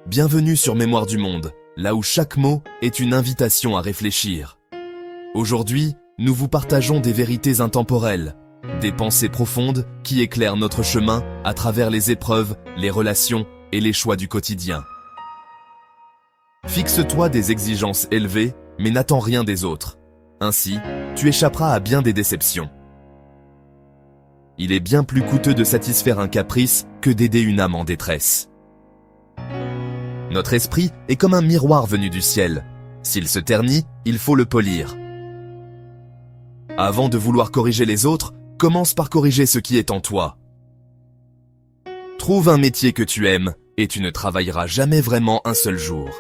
Bienvenue sur Mémoire du Monde, là où chaque mot est une invitation à réfléchir. Aujourd'hui, nous vous partageons des vérités intemporelles, des pensées profondes qui éclairent notre chemin à travers les épreuves, les relations et les choix du quotidien. Fixe-toi des exigences élevées, mais n'attends rien des autres. Ainsi, tu échapperas à bien des déceptions. Il est bien plus coûteux de satisfaire un caprice que d'aider une âme en détresse. Notre esprit est comme un miroir venu du ciel. S'il se ternit, il faut le polir. Avant de vouloir corriger les autres, commence par corriger ce qui est en toi. Trouve un métier que tu aimes et tu ne travailleras jamais vraiment un seul jour.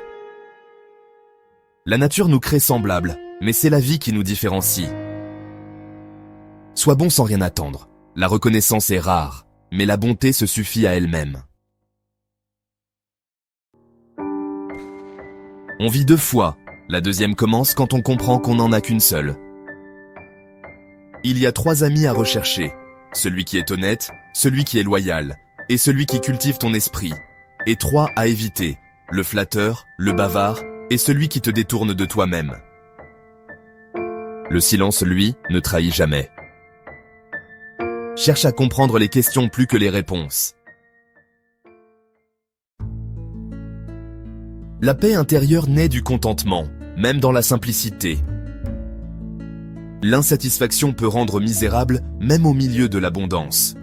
La nature nous crée semblables, mais c'est la vie qui nous différencie. Sois bon sans rien attendre. La reconnaissance est rare, mais la bonté se suffit à elle-même. On vit deux fois. La deuxième commence quand on comprend qu'on n'en a qu'une seule. Il y a 3 amis à rechercher. Celui qui est honnête, celui qui est loyal, et celui qui cultive ton esprit. Et 3 à éviter. Le flatteur, le bavard, et celui qui te détourne de toi-même. Le silence, lui, ne trahit jamais. Cherche à comprendre les questions plus que les réponses. La paix intérieure naît du contentement, même dans la simplicité. L'insatisfaction peut rendre misérable, même au milieu de l'abondance.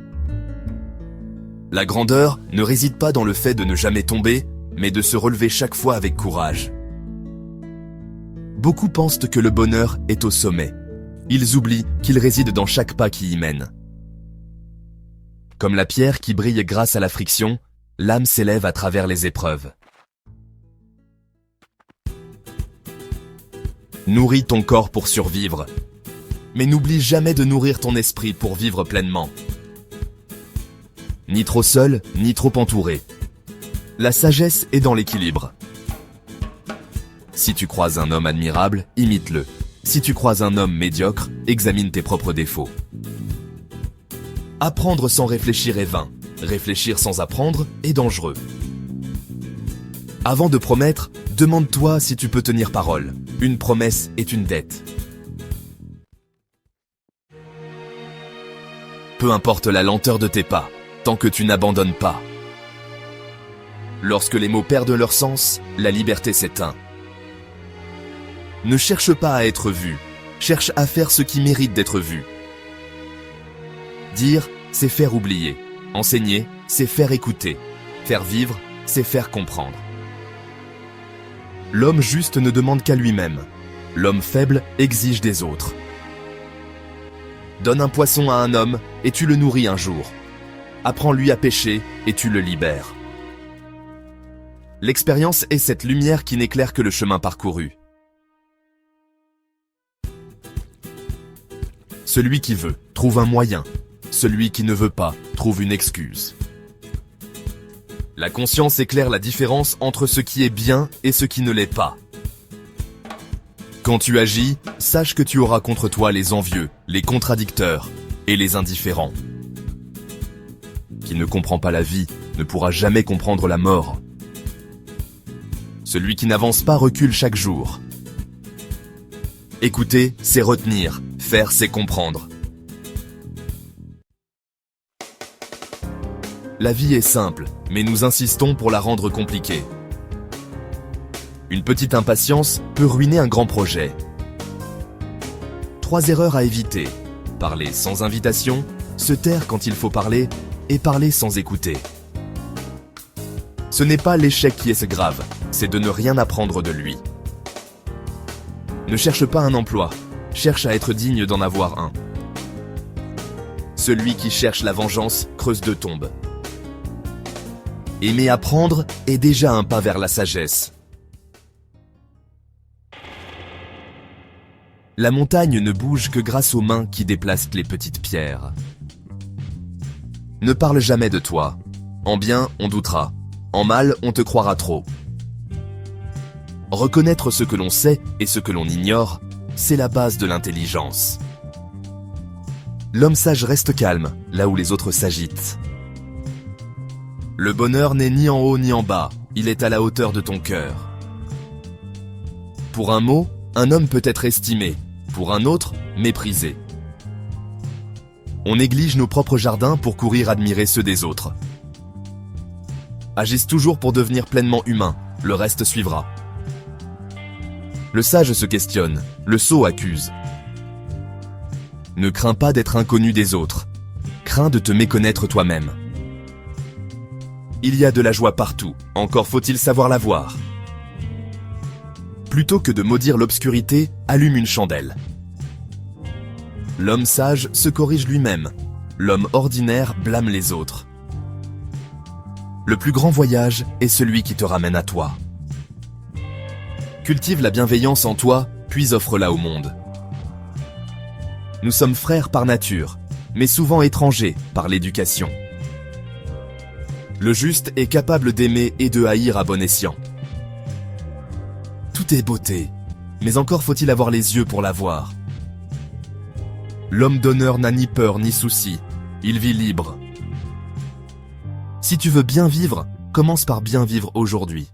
La grandeur ne réside pas dans le fait de ne jamais tomber, mais de se relever chaque fois avec courage. Beaucoup pensent que le bonheur est au sommet. Ils oublient qu'il réside dans chaque pas qui y mène. Comme la pierre qui brille grâce à la friction, l'âme s'élève à travers les épreuves. Nourris ton corps pour survivre, mais n'oublie jamais de nourrir ton esprit pour vivre pleinement. Ni trop seul, ni trop entouré. La sagesse est dans l'équilibre. Si tu croises un homme admirable, imite-le. Si tu croises un homme médiocre, examine tes propres défauts. Apprendre sans réfléchir est vain. Réfléchir sans apprendre est dangereux. Avant de promettre, demande-toi si tu peux tenir parole. Une promesse est une dette. Peu importe la lenteur de tes pas, tant que tu n'abandonnes pas. Lorsque les mots perdent leur sens, la liberté s'éteint. Ne cherche pas à être vu, cherche à faire ce qui mérite d'être vu. Dire, c'est faire oublier. Enseigner, c'est faire écouter. Faire vivre, c'est faire comprendre. L'homme juste ne demande qu'à lui-même. L'homme faible exige des autres. Donne un poisson à un homme et tu le nourris un jour. Apprends-lui à pêcher et tu le libères. L'expérience est cette lumière qui n'éclaire que le chemin parcouru. Celui qui veut trouve un moyen. Celui qui ne veut pas trouve une excuse. La conscience éclaire la différence entre ce qui est bien et ce qui ne l'est pas. Quand tu agis, sache que tu auras contre toi les envieux, les contradicteurs et les indifférents. Qui ne comprend pas la vie ne pourra jamais comprendre la mort. Celui qui n'avance pas recule chaque jour. Écouter, c'est retenir. Faire, c'est comprendre. La vie est simple, mais nous insistons pour la rendre compliquée. Une petite impatience peut ruiner un grand projet. 3 erreurs à éviter. Parler sans invitation, se taire quand il faut parler, et parler sans écouter. Ce n'est pas l'échec qui est grave, c'est de ne rien apprendre de lui. Ne cherche pas un emploi, cherche à être digne d'en avoir un. Celui qui cherche la vengeance creuse 2 tombes. Aimer apprendre est déjà un pas vers la sagesse. La montagne ne bouge que grâce aux mains qui déplacent les petites pierres. Ne parle jamais de toi. En bien, on doutera. En mal, on te croira trop. Reconnaître ce que l'on sait et ce que l'on ignore, c'est la base de l'intelligence. L'homme sage reste calme, là où les autres s'agitent. Le bonheur n'est ni en haut ni en bas, il est à la hauteur de ton cœur. Pour un mot, un homme peut être estimé, pour un autre, méprisé. On néglige nos propres jardins pour courir admirer ceux des autres. Agisse toujours pour devenir pleinement humain, le reste suivra. Le sage se questionne, le sot accuse. Ne crains pas d'être inconnu des autres, crains de te méconnaître toi-même. Il y a de la joie partout, encore faut-il savoir la voir. Plutôt que de maudire l'obscurité, allume une chandelle. L'homme sage se corrige lui-même, l'homme ordinaire blâme les autres. Le plus grand voyage est celui qui te ramène à toi. Cultive la bienveillance en toi, puis offre-la au monde. Nous sommes frères par nature, mais souvent étrangers par l'éducation. Le juste est capable d'aimer et de haïr à bon escient. Tout est beauté, mais encore faut-il avoir les yeux pour la voir. L'homme d'honneur n'a ni peur ni souci, il vit libre. Si tu veux bien vivre, commence par bien vivre aujourd'hui.